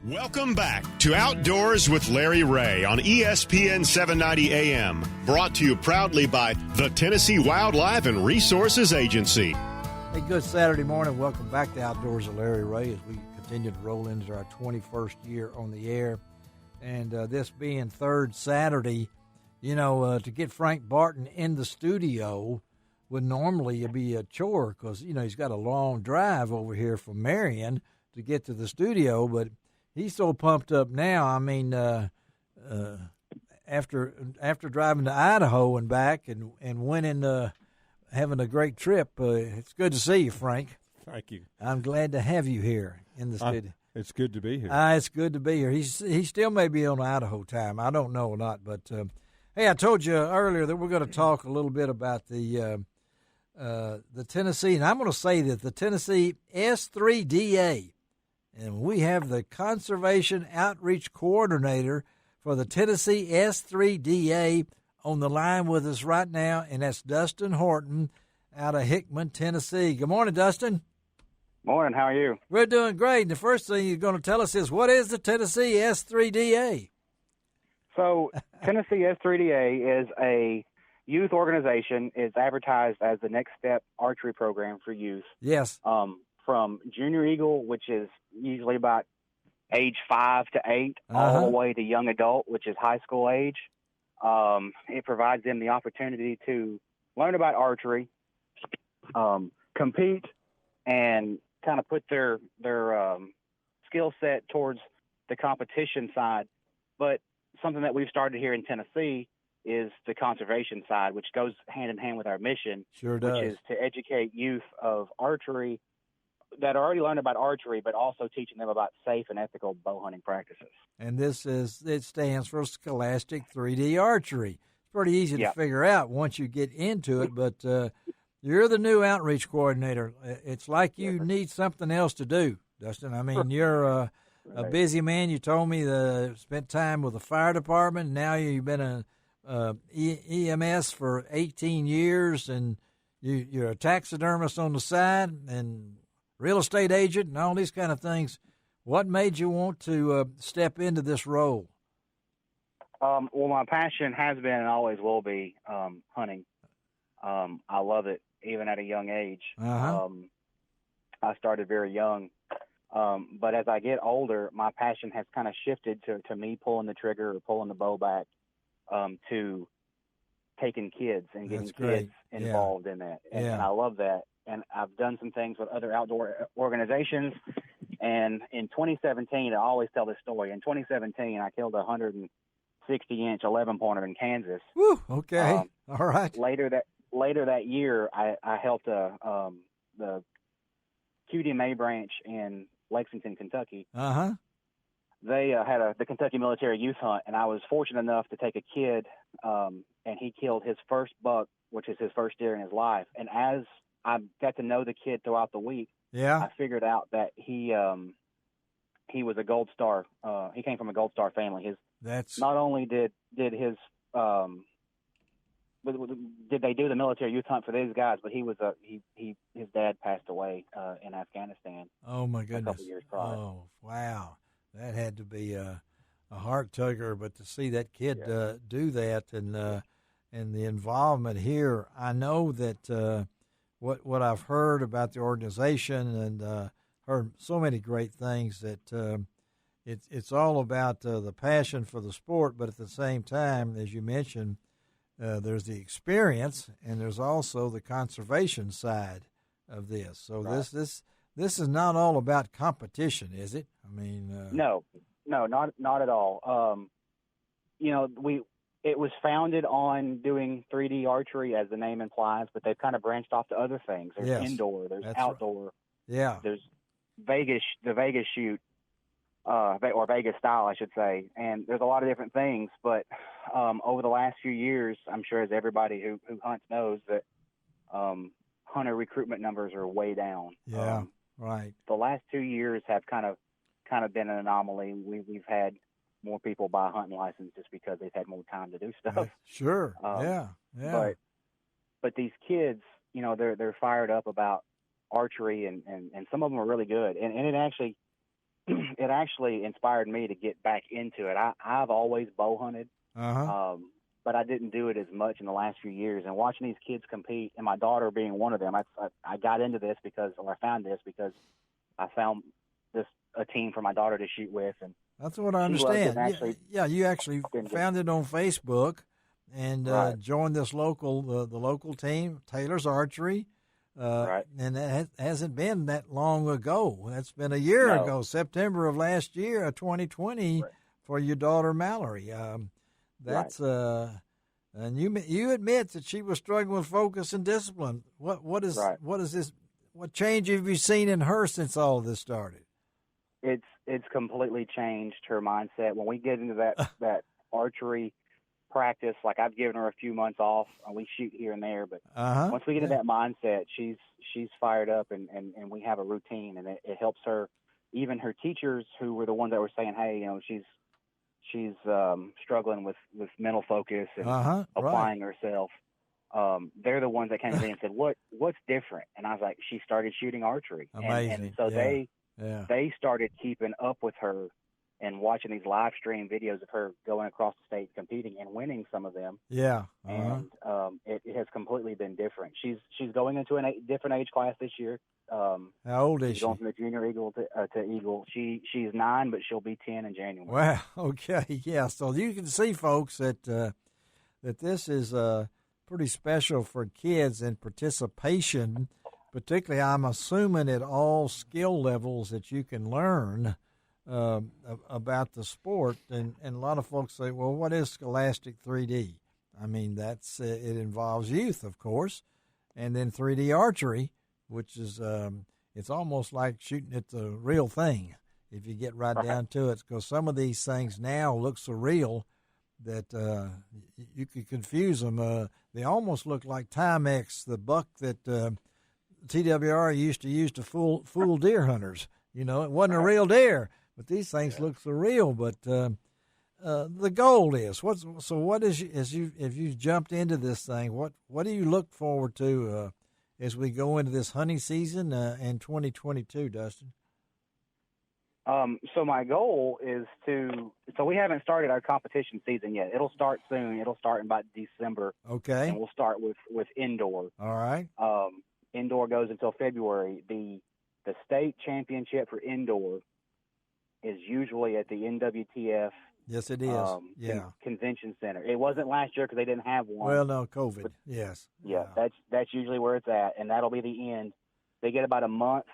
Welcome back to Outdoors with Larry Ray on ESPN 790 AM, brought to you proudly by the Tennessee Wildlife and Resources Agency. Hey, good Saturday morning. Welcome back to Outdoors with Larry Ray as we continue to roll into our 21st year on the air. And this being third Saturday, to get Frank Barton in the studio would normally be a chore because, he's got a long drive over here from Marion to get to the studio, but he's so pumped up now. I mean, after driving to Idaho and back and winning, having a great trip, it's good to see you, Frank. Thank you. I'm glad to have you here in the studio. It's good to be here. It's good to be here. He still may be on Idaho time. I don't know or not, but hey, I told you earlier that we're going to talk a little bit about the Tennessee, and I'm going to say that the Tennessee S3DA. And we have the Conservation Outreach Coordinator for the Tennessee S3DA on the line with us right now, and that's Dustin Horton out of Hickman, Tennessee. Good morning, Dustin. Morning. How are you? We're doing great. And the first thing you're going to tell us is, what is the Tennessee S3DA? So Tennessee S3DA is a youth organization. It's advertised as the Next Step Archery Program for youth. Yes. From Junior Eagle, which is usually about age 5 to 8, all the way to young adult, which is high school age. It provides them the opportunity to learn about archery, compete, and kind of put their skill set towards the competition side. But something that we've started here in Tennessee is the conservation side, which goes hand in hand with our mission. Sure does. Which is to educate youth of archery that already learned about archery, but also teaching them about safe and ethical bow hunting practices. And it stands for Scholastic 3D Archery. It's pretty easy to figure out once you get into it, but you're the new outreach coordinator. It's like you need something else to do, Dustin. I mean, you're a busy man. You told me spent time with the fire department. Now you've been a EMS for 18 years, and you're a taxidermist on the side, and real estate agent and all these kind of things. What made you want to step into this role? Well, my passion has been and always will be hunting. I love it, even at a young age. I started very young. But as I get older, my passion has kind of shifted to me pulling the trigger or pulling the bow back to taking kids and getting kids involved in that. And I love that. And I've done some things with other outdoor organizations. And in 2017, I always tell this story. In 2017, I killed a 160-inch 11-pointer in Kansas. Woo, okay. All right. Later that year, I helped the QDMA branch in Lexington, Kentucky. They had the Kentucky Military Youth Hunt, and I was fortunate enough to take a kid, and he killed his first buck, which is his first deer in his life. And as I got to know the kid throughout the week, I figured out that he was a Gold Star. He came from a Gold Star family. Not only did his did they do the military youth hunt for these guys, but his dad passed away in Afghanistan. Oh my goodness! A couple years prior. Oh wow, that had to be a heart tugger. But to see that kid do that and the involvement here, I know that. What I've heard about the organization and heard so many great things that it's all about the passion for the sport, but at the same time, as you mentioned, there's the experience and there's also the conservation side of this. So this is not all about competition, is it? I mean, no, not at all. It was founded on doing 3D archery, as the name implies, but they've kind of branched off to other things. There's indoor, there's outdoor. Right. There's the Vegas shoot, or Vegas style, I should say. And there's a lot of different things, but over the last few years, I'm sure as everybody who hunts knows that hunter recruitment numbers are way down. Yeah, right. The last 2 years have kind of been an anomaly. We've had more people buy a hunting license just because they've had more time to do stuff. Sure. But these kids, they're fired up about archery and some of them are really good. And it actually, it actually inspired me to get back into it. I've always bow hunted, but I didn't do it as much in the last few years. And watching these kids compete, and my daughter being one of them, I got into this I found this because I found a team for my daughter to shoot with, and that's what I understand. You actually found it on Facebook and joined this the local team, Taylor's Archery. And that hasn't been that long ago. That's been a year ago, September of last year, 2020, for your daughter Mallory. And you admit that she was struggling with focus and discipline. What is this? What change have you seen in her since all of this started? It's completely changed her mindset. When we get into that archery practice, like I've given her a few months off, and we shoot here and there, but once we get into that mindset, she's fired up, and we have a routine, and it helps her. Even her teachers, who were the ones that were saying, hey, she's struggling with mental focus and applying herself. They're the ones that came to me and said, what's different? And I was like, she started shooting archery. Amazing. And so they started keeping up with her and watching these live stream videos of her going across the state competing and winning some of them. And it has completely been different. She's going into a different age class this year. How old is she? She's going from the junior eagle to eagle. She's 9, but she'll be 10 in January. Wow. Okay. Yeah. So you can see, folks, that this is pretty special for kids and participation, particularly, I'm assuming, at all skill levels that you can learn about the sport. And a lot of folks say, well, what is Scholastic 3D? I mean, it involves youth, of course, and then 3D archery, which is it's almost like shooting at the real thing if you get right down to it, because some of these things now look so real that you could confuse them. They almost look like Timex, the buck that TWR used to use to fool deer hunters. It wasn't a real deer, but these things look so real. But the goal is if you jumped into this thing, what do you look forward to as we go into this hunting season in 2022, Dustin? So my goal is so we haven't started our competition season yet. It'll start soon. It'll start in about December. Okay. And we'll start with indoor. All right. Indoor goes until February. The state championship for indoor is usually at the NWTF. Yes, it is. Convention center. It wasn't last year because they didn't have one. Well, no, COVID. But, yes. Yeah, that's usually where it's at, and that'll be the end. They get about a month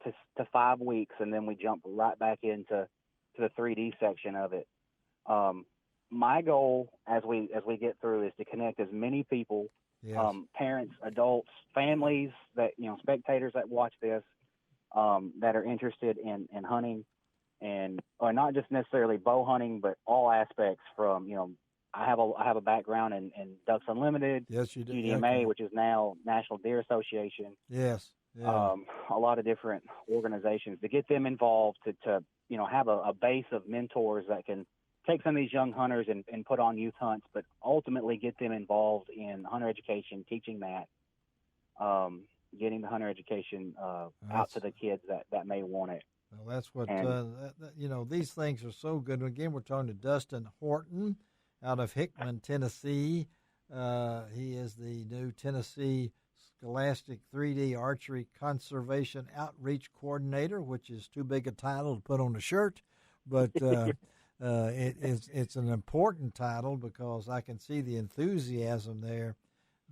to 5 weeks, and then we jump right back into the 3D section of it. My goal as we get through is to connect as many people, parents, adults, families, that spectators that watch this, that are interested in hunting, or not just necessarily bow hunting, but all aspects. From I have a background in Ducks Unlimited, yes, you do. UDMA, which is now National Deer Association. Yes. Yeah. A lot of different organizations to get them involved to have a base of mentors that can take some of these young hunters and put on youth hunts, but ultimately get them involved in hunter education, teaching that, getting the hunter education out to the kids that may want it. Well, that's what, these things are so good. And again, we're talking to Dustin Horton out of Hickman, Tennessee. He is the new Tennessee Scholastic 3D Archery Conservation Outreach Coordinator, which is too big a title to put on a shirt, but it's an important title because I can see the enthusiasm there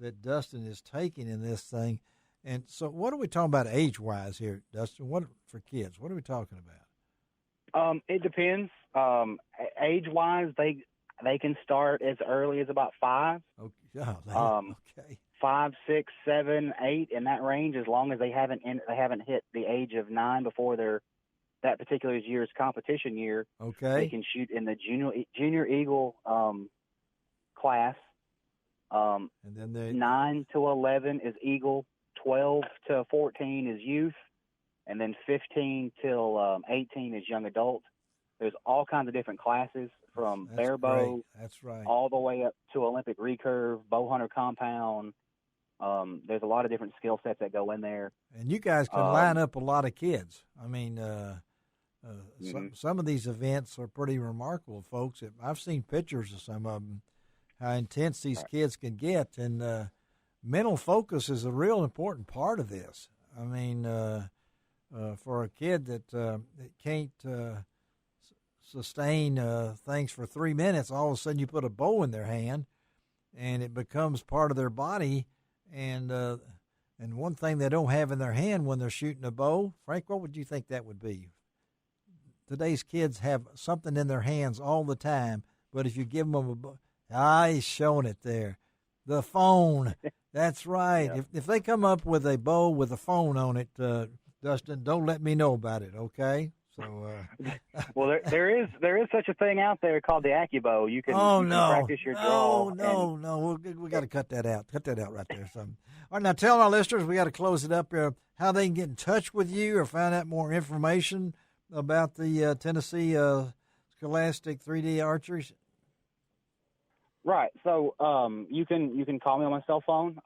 that Dustin is taking in this thing. And so what are we talking about age-wise here, Dustin? What for kids? What are we talking about? It depends. Age-wise, they can start as early as about 5. Okay. Okay. 5, 6, 7, 8 in that range, as long as they haven't hit the age of 9 before that particular year's competition year. Okay. They can shoot in the junior eagle class. And then 9 to 11 is eagle, 12 to 14 is youth, and then 15 till 18 is young adult. There's all kinds of different classes from barebow, that's right, all the way up to Olympic recurve, bow hunter compound. There's a lot of different skill sets that go in there. And you guys can line up a lot of kids. I mean, Some of these events are pretty remarkable, folks. I've seen pictures of some of them, how intense these kids can get, and mental focus is a real important part of this. I mean, for a kid that can't sustain things for 3 minutes, all of a sudden you put a bow in their hand, and it becomes part of their body. And one thing they don't have in their hand when they're shooting a bow, Frank, what would you think that would be? Today's kids have something in their hands all the time, but if you give them a bow, he's showing it there. The phone. That's right. Yeah. If they come up with a bow with a phone on it, Dustin, don't let me know about it, okay? So, well, there is such a thing out there called the AccuBow. You can practice your draw. No. We got to cut that out. Cut that out right there. All right, now tell our listeners, we got to close it up here, how they can get in touch with you or find out more information about the Tennessee Scholastic 3D Archery. Right. So you can call me on my cell phone,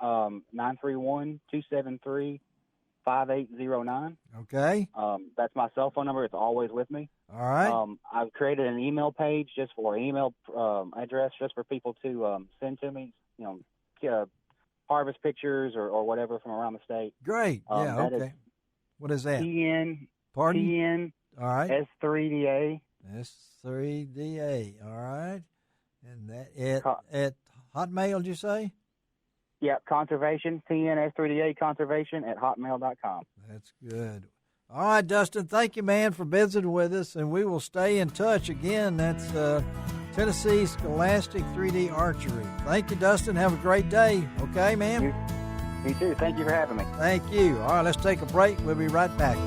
931-273-5809. Okay. That's my cell phone number. It's always with me. All right. I've created an email page just for email address just for people to send to me, harvest pictures or whatever from around the state. Great. Okay. What is that? TN. All right. S3DA. S3DA. All right. And that at Hotmail, did you say? Yeah, conservation, TN-S3DA conservation at hotmail.com. That's good. All right, Dustin, thank you, man, for visiting with us, and we will stay in touch again. That's Tennessee Scholastic 3D Archery. Thank you, Dustin. Have a great day. Okay, man? You too. Thank you for having me. Thank you. All right, let's take a break. We'll be right back.